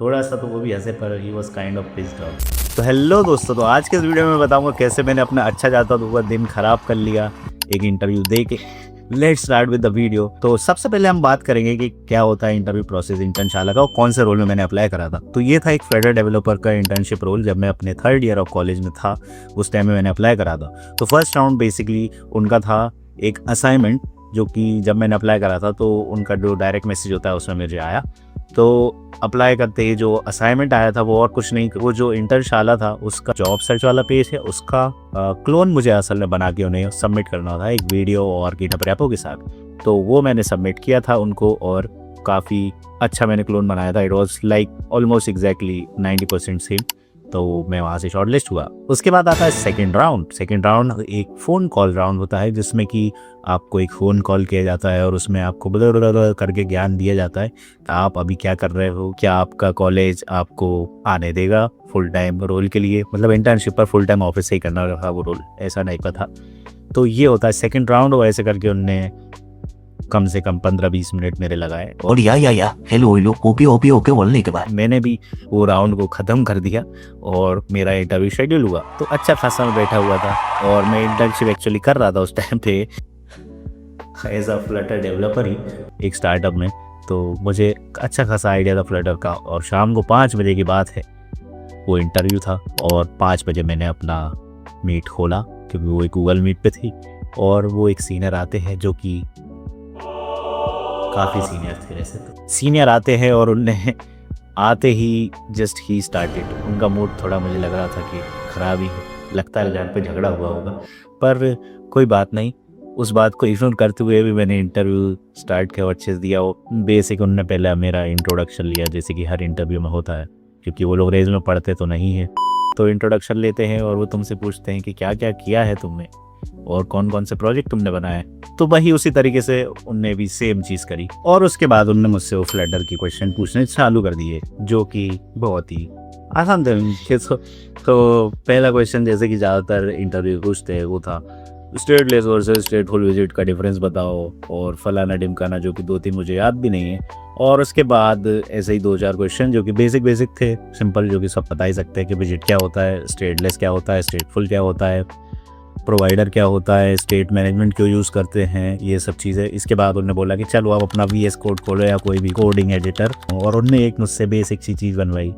थोड़ा सा तो वो भी हंसे पर he was kind of pissed off. तो हेलो दोस्तों, तो आज के इस वीडियो में बताऊंगा कैसे मैंने अपना अच्छा जाता हुआ दिन खराब कर लिया एक इंटरव्यू दे के। Let's start with the video. तो सबसे पहले हम बात करेंगे कि क्या होता है इंटरव्यू प्रोसेस इंटर्नशाला का और कौन से रोल में मैंने अप्लाई करा था। तो ये था एक फ्लटर डेवलपर का इंटर्नशिप रोल। जब मैं अपने 3rd ईयर ऑफ कॉलेज में था उस टाइम में मैंने अप्लाई करा था। तो फर्स्ट राउंड बेसिकली उनका था एक असाइनमेंट, जो कि जब मैंने अप्लाई करा था तो उनका जो डायरेक्ट मैसेज होता है उसमें मुझे आया। तो अप्लाई करते ही जो असाइनमेंट आया था वो और कुछ नहीं, वो जो इंटर्नशाला था उसका जॉब सर्च वाला पेज है उसका क्लोन मुझे असल में बना के उन्हें सबमिट करना था एक वीडियो और गिटहब रेपो के साथ। तो वो मैंने सबमिट किया था उनको और काफ़ी अच्छा मैंने क्लोन बनाया था। It was like almost exactly 90% same. तो मैं वहाँ से शॉर्टलिस्ट हुआ। उसके बाद आता है सेकंड राउंड। सेकंड राउंड एक फ़ोन कॉल राउंड होता है जिसमें कि आपको एक फ़ोन कॉल किया जाता है और उसमें आपको बदल करके ज्ञान दिया जाता है कि आप अभी क्या कर रहे हो, क्या आपका कॉलेज आपको आने देगा फुल टाइम रोल के लिए, मतलब इंटर्नशिप पर फुल टाइम ऑफिस से ही करना रहा वो रोल, ऐसा टाइप का था। तो ये होता है सेकंड राउंड। और ऐसे करके उनने कम से कम 15-20 मिनट मेरे लगाए और या hello hello OP OP okay बोलने के बाद मैंने भी वो राउंड को ख़त्म कर दिया और मेरा इंटरव्यू शेड्यूल हुआ। तो अच्छा खासा मैं बैठा हुआ था और मैं इंटर्नशिप एक्चुअली कर रहा था उस टाइम पे एज अ फ्लटर डेवलपर ही एक स्टार्टअप में। तो मुझे अच्छा खासा आइडिया था फ्लटर का। और शाम को 5 बजे की बात है, वो इंटरव्यू था और 5 बजे मैंने अपना मीट खोला क्योंकि वो एक गूगल मीट पे थी। और वो एक सीनियर आते हैं जो कि काफ़ी सीनियर थे वैसे। तो सीनियर आते हैं और उनने आते ही जस्ट ही स्टार्टेड, उनका मूड थोड़ा मुझे लग रहा था कि ख़राब ही है, लगता है जहाँ पे झगड़ा हुआ होगा। पर कोई बात नहीं, उस बात को इग्नोर करते हुए भी मैंने इंटरव्यू स्टार्ट किया और अच्छे से दिया। वो बेसिक उनने पहले मेरा इंट्रोडक्शन लिया जैसे कि हर इंटरव्यू में होता है, क्योंकि वो लोग रेज में पढ़ते तो नहीं है। तो इंट्रोडक्शन लेते हैं और वो तुमसे पूछते हैं कि क्या क्या किया है तुमने और कौन कौन से प्रोजेक्ट तुमने बनाए। तो वही उसी तरीके से उनने भी सेम चीज़ करी। और उसके बाद उनने मुझसे वो फ्लटर की क्वेश्चन पूछने चालू कर दिए जो कि बहुत ही आसान थे उनके। तो पहला क्वेश्चन जैसे कि ज़्यादातर इंटरव्यू पूछते हैं वो था स्टेटलेस वर्सेस स्टेटफुल विजिट का डिफरेंस बताओ और फलाना डिमकाना, जो कि 2-3 मुझे याद भी नहीं है। और उसके बाद ऐसे ही 2-4 क्वेश्चन जो कि बेसिक थे, सिंपल, जो कि सब बता ही सकते हैं कि विजिट क्या होता है, स्टेटलेस क्या होता है, स्टेटफुल क्या होता है, प्रोवाइडर क्या होता है, स्टेट मैनेजमेंट क्यों यूज़ करते हैं, ये सब चीज़ें। इसके बाद उन्होंने बोला कि चलो आप अपना VS कोड खोलो या कोई भी कोडिंग एडिटर। और उनने एक मुझसे बेसिक सी चीज़ बनवाई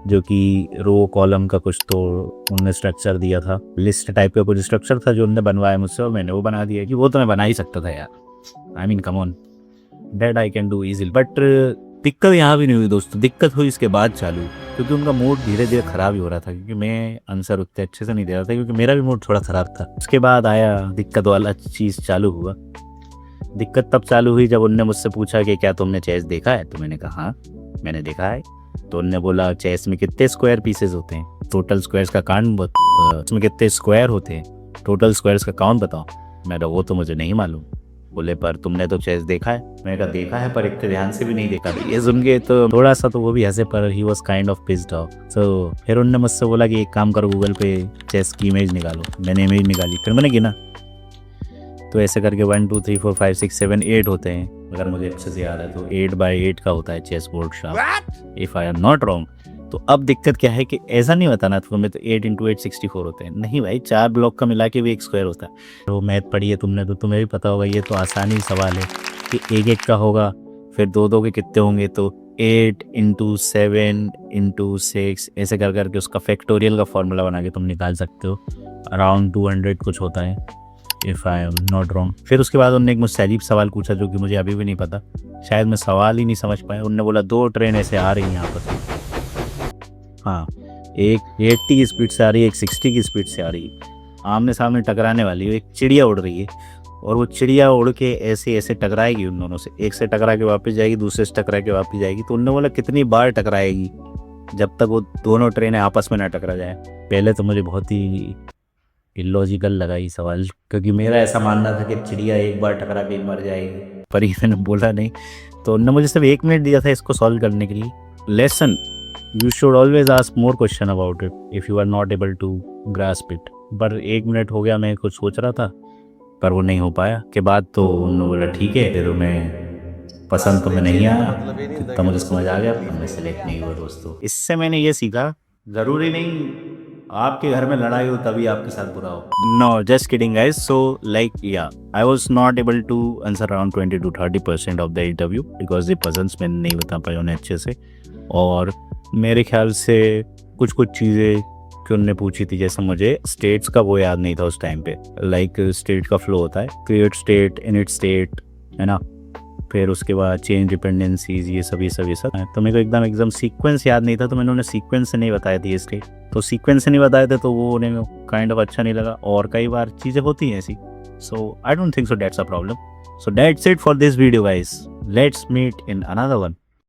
जो कि रो कॉलम का कुछ तो उनने स्ट्रक्चर दिया था, लिस्ट टाइप का कुछ स्ट्रक्चर था जो उनने बनवाया मुझसे और मैंने वो बना दिया कि वो तो मैं बना ही सकता था यार। I mean come on, that I can do easily. But दिक्कत यहाँ भी नहीं हुई दोस्तों, दिक्कत हुई इसके बाद चालू, क्योंकि उनका मूड धीरे धीरे ख़राब ही हो रहा था क्योंकि मैं आंसर उतने अच्छे से नहीं दे रहा था, क्योंकि मेरा भी मूड थोड़ा ख़राब था। उसके बाद आया दिक्कत वाला चीज़ चालू हुआ। दिक्कत तब चालू हुई जब उनने मुझसे पूछा कि क्या तुमने चेस देखा है। तो मैंने कहा हाँ मैंने देखा है। तो उनने बोला चेस में कितने स्क्वायर पीसेस होते हैं, टोटल स्क्वायर्स का काउंट, उसमें कितने स्क्वायर होते हैं, टोटल स्क्वायर्स का काउंट बताओ। मैंने वो तो मुझे नहीं मालूम। बोले पर तुमने तो चेस देखा है। मैंने कहा देखा है पर इतने ध्यान से भी नहीं देखा। ये सुन के तो थोड़ा सा तो वो भी हंसे पर he was kind of pissed off. तो फिर उन्होंने मुझसे बोला कि एक काम करो, गूगल पे चेस की इमेज निकालो। मैंने इमेज निकाली, फिर मैंने गिना तो ऐसे करके 1 2 3 4 5 6 7 8 होते हैं, अगर मुझे अच्छे से याद है तो 8x8 का होता है chess board sharp, if I am not wrong. तो अब दिक्कत क्या है कि ऐसा नहीं बताना तुम्हें तो 8 × 8 64 होते हैं, नहीं भाई 4 ब्लॉक का मिला के भी एक स्क्वायर होता है। तो मैथ पढ़ी है तुमने तो तुम्हें भी पता होगा, ये तो आसानी सवाल है कि 1 का होगा, फिर 2 के कितने होंगे, तो 8 × 7 × 6 ऐसे कर करके उसका फैक्टोरियल का फॉर्मूला बना के तुम निकाल सकते हो। अराउंड 200 कुछ होता है if I am not wrong. फिर उसके बाद उन्होंने एक मुझसे अजीब सवाल पूछा जो कि मुझे अभी भी नहीं पता, शायद मैं सवाल ही नहीं समझ पाया। उन्होंने बोला 2 ट्रेन ऐसे आ रही हैं यहाँ पर, हाँ, एक 80 की स्पीड से आ रही है, एक 60 की स्पीड से आ रही है, आमने सामने टकराने वाली है। एक चिड़िया उड़ रही है और वो चिड़िया उड़ के ऐसे ऐसे टकराएगी उन दोनों से, एक से टकरा के वापस जाएगी, दूसरे से टकरा के वापस जाएगी। तो उन्होंने बोला कितनी बार टकराएगी जब तक वो दोनों ट्रेनें आपस में ना टकरा जाए। पहले तो मुझे बहुत ही इलॉजिकल लगा ये सवाल, क्योंकि मेरा ऐसा मानना था कि चिड़िया एक बार टकरा के मर जाएगी, पर ये मैंने बोला नहीं। तो उन्होंने मुझे सिर्फ 1 मिनट दिया था इसको सॉल्व करने के लिए। Lesson, you should always ask more question about it if you are not able to grasp it. पर 1 मिनट हो गया, मैं कुछ सोच रहा था पर वो नहीं हो पाया। के बाद तो उन्होंने बोला ठीक है, तो मैं पसंद तो मैं नहीं आया, तो मुझे समझ आ गया, पर मैं सेलेक्ट नहीं हुआ दोस्तों। इससे मैंने ये सीखा, ज़रूरी नहीं आपके घर में लड़ाई हो तभी आपके साथ बुरा हो। No, just kidding guys. So like yeah I was not able to answer around 20 to 30% of the interview because ये पसंद मैंने नहीं बता पाया उन्हें अच्छे से, और मेरे ख्याल से कुछ चीज़ें कि उनने पूछी थी, जैसे मुझे स्टेट्स का वो याद नहीं था उस टाइम पे। लाइक स्टेट का फ्लो होता है, क्रिएट स्टेट, इनिट स्टेट, है ना, फिर उसके बाद चेंज डिपेंडेंसीज, ये सब तो मेरे को एकदम सीक्वेंस याद नहीं था, तो मैंने उन्हें सीक्वेंस से नहीं बताया थी इसके, तो सीक्वेंस से नहीं बताए थे तो वो उन्हें काइंड ऑफ अच्छा नहीं लगा, और कई बार चीज़ें होती हैं ऐसी। So I don't think so that's a problem. So that's it for this video guys, let's meet in another one.